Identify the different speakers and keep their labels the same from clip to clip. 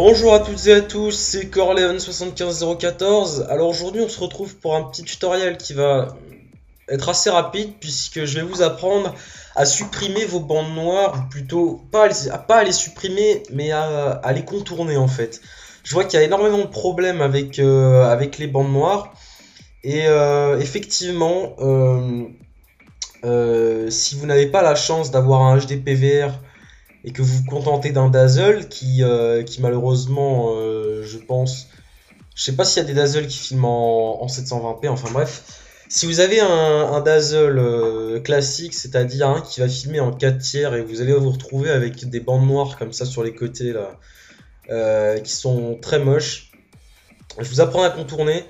Speaker 1: Bonjour à toutes et à tous, c'est Corleone75014. Alors aujourd'hui on se retrouve pour un petit tutoriel qui va être assez rapide puisque je vais vous apprendre à supprimer vos bandes noires, ou plutôt pas à les supprimer mais à les contourner en fait. Je vois qu'il y a énormément de problèmes avec les bandes noires et effectivement si vous n'avez pas la chance d'avoir un HD PVR et que vous vous contentez d'un Dazzle qui malheureusement, je sais pas s'il y a des Dazzle qui filment en 720p, enfin bref, si vous avez un Dazzle classique, c'est-à-dire un qui va filmer en 4 tiers et vous allez vous retrouver avec des bandes noires comme ça sur les côtés là, qui sont très moches, je vous apprends à contourner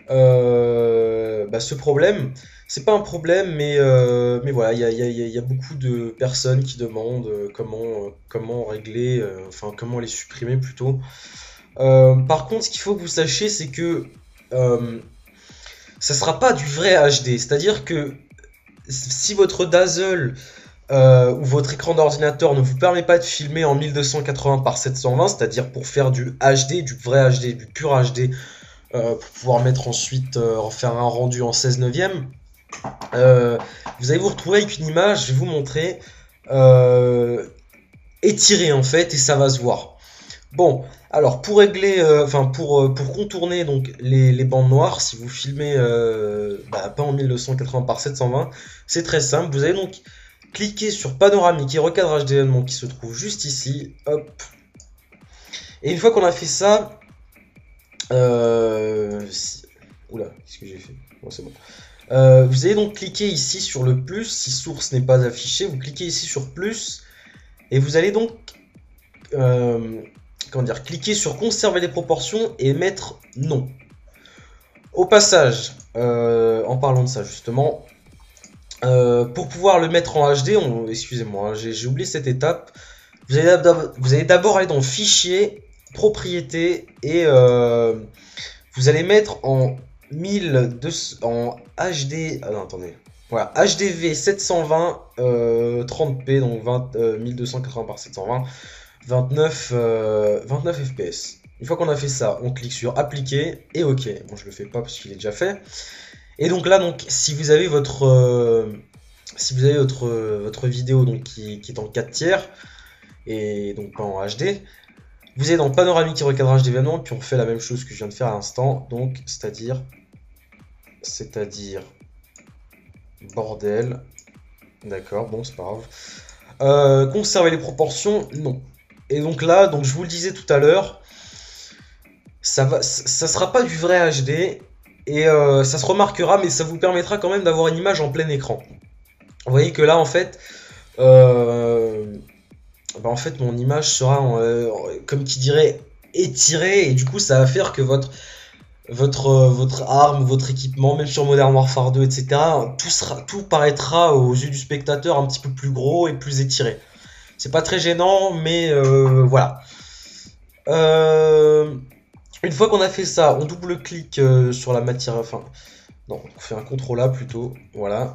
Speaker 1: ce problème. C'est pas un problème, mais voilà, il y a beaucoup de personnes qui demandent comment régler, enfin comment les supprimer plutôt. Par contre, ce qu'il faut que vous sachiez, c'est que ça sera pas du vrai HD. C'est-à-dire que si votre Dazzle ou votre écran d'ordinateur ne vous permet pas de filmer en 1280 par 720, c'est-à-dire pour faire du HD, du vrai HD, du pur HD, pour pouvoir mettre ensuite faire un rendu en 16 neuvième. Vous allez vous retrouver avec une image, je vais vous montrer, étirée en fait, et ça va se voir. Bon, alors pour régler, pour contourner donc les bandes noires, si vous filmez pas en 1280 par 720, c'est très simple. Vous allez donc cliquer sur panoramique et recadrage d'événements qui se trouve juste ici, hop. Et une fois qu'on a fait ça, oula, qu'est-ce que j'ai fait? Bon, c'est bon. Vous allez donc cliquer ici sur le plus, si source n'est pas affichée, vous cliquez ici sur plus, et vous allez donc cliquer sur conserver les proportions et mettre non. Au passage, en parlant de ça justement, pour pouvoir le mettre en HD, excusez-moi, hein, j'ai oublié cette étape, vous allez d'abord aller dans fichier, propriété, et vous allez mettre en 1200 en HD, attendez, voilà, HDV 720 30p, donc 1280 par 720, 29 fps. Une fois qu'on a fait ça, on clique sur appliquer et ok. Bon, je le fais pas parce qu'il est déjà fait. Et donc là, si vous avez votre vidéo donc qui est en 4 tiers et donc pas en HD, vous allez dans panoramique et recadrage d'événements, puis on fait la même chose que je viens de faire à l'instant, donc c'est-à-dire bordel, d'accord, bon c'est pas grave. Conserver les proportions, non. Et donc là, je vous le disais tout à l'heure, ça sera pas du vrai HD et ça se remarquera, mais ça vous permettra quand même d'avoir une image en plein écran. Vous voyez que là en fait, mon image sera comme qui dirait étirée, et du coup ça va faire que votre arme, votre équipement, même sur Modern Warfare 2, etc., tout paraîtra aux yeux du spectateur un petit peu plus gros et plus étiré. C'est pas très gênant, mais voilà. Une fois qu'on a fait ça, on double-clique sur la matière, non, on fait un CTRL A plutôt, voilà.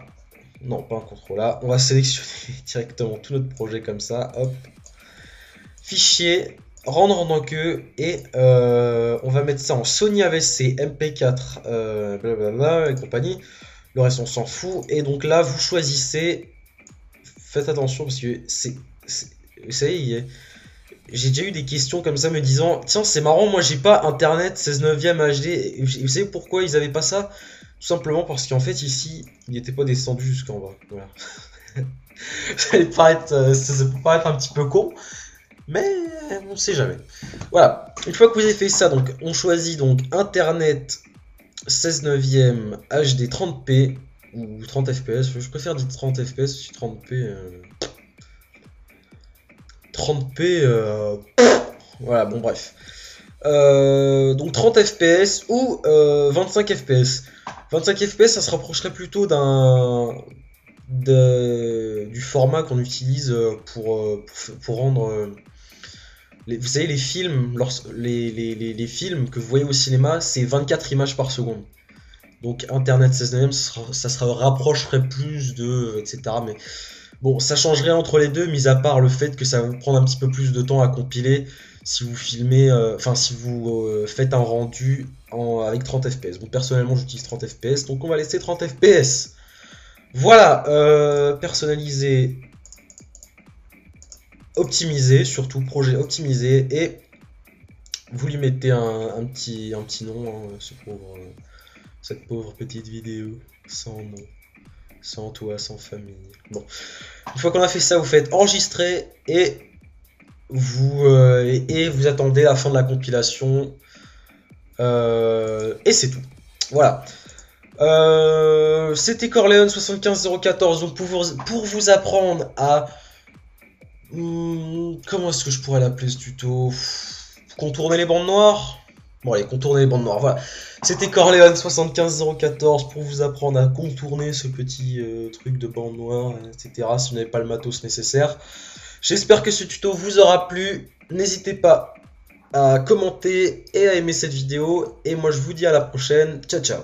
Speaker 1: Non, pas un CTRL A, on va sélectionner directement tout notre projet comme ça, hop. Fichier, rendre en queue, et on va mettre ça en Sony AVC MP4 blablabla et compagnie. Le reste on s'en fout, et donc là vous choisissez, faites attention parce que vous savez, j'ai déjà eu des questions comme ça me disant tiens c'est marrant, moi j'ai pas internet 16 neuvième HD, et vous savez pourquoi ils avaient pas ça? Tout simplement parce qu'en fait ici il n'était pas descendu jusqu'en bas, voilà. Ça peut paraître un petit peu con, mais on sait jamais. Voilà, une fois que vous avez fait ça, donc on choisit donc internet 16 neuvième HD 30p ou 30 fps, je préfère dire 30 fps, si 30p 30p voilà, bon bref. Donc 30 fps ou 25 fps. 25 fps ça se rapprocherait plutôt du format qu'on utilise pour rendre vous savez, les films, les films que vous voyez au cinéma, c'est 24 images par seconde. Donc internet 16 neuvième, ça se rapprocherait plus de, etc. Mais bon, ça changerait entre les deux, mis à part le fait que ça va vous prendre un petit peu plus de temps à compiler. si vous filmez, enfin si vous faites un rendu avec 30 fps. Bon, personnellement j'utilise 30 fps, donc on va laisser 30 fps. Voilà, personnaliser, optimiser, surtout projet optimisé, et vous lui mettez un petit nom, hein, cette pauvre petite vidéo, sans nom, sans toi, sans famille. Bon, une fois qu'on a fait ça, vous faites enregistrer et vous attendez la fin de la compilation. Et c'est tout. Voilà. C'était Corleone 75014. Donc pour vous apprendre à... comment est-ce que je pourrais l'appeler ce tuto? Contourner les bandes noires. Bon allez, contourner les bandes noires, voilà. C'était Corleone 75014 pour vous apprendre à contourner ce petit truc de bandes noires, etc. Si vous n'avez pas le matos nécessaire. J'espère que ce tuto vous aura plu. N'hésitez pas à commenter et à aimer cette vidéo. Et moi je vous dis à la prochaine. Ciao ciao.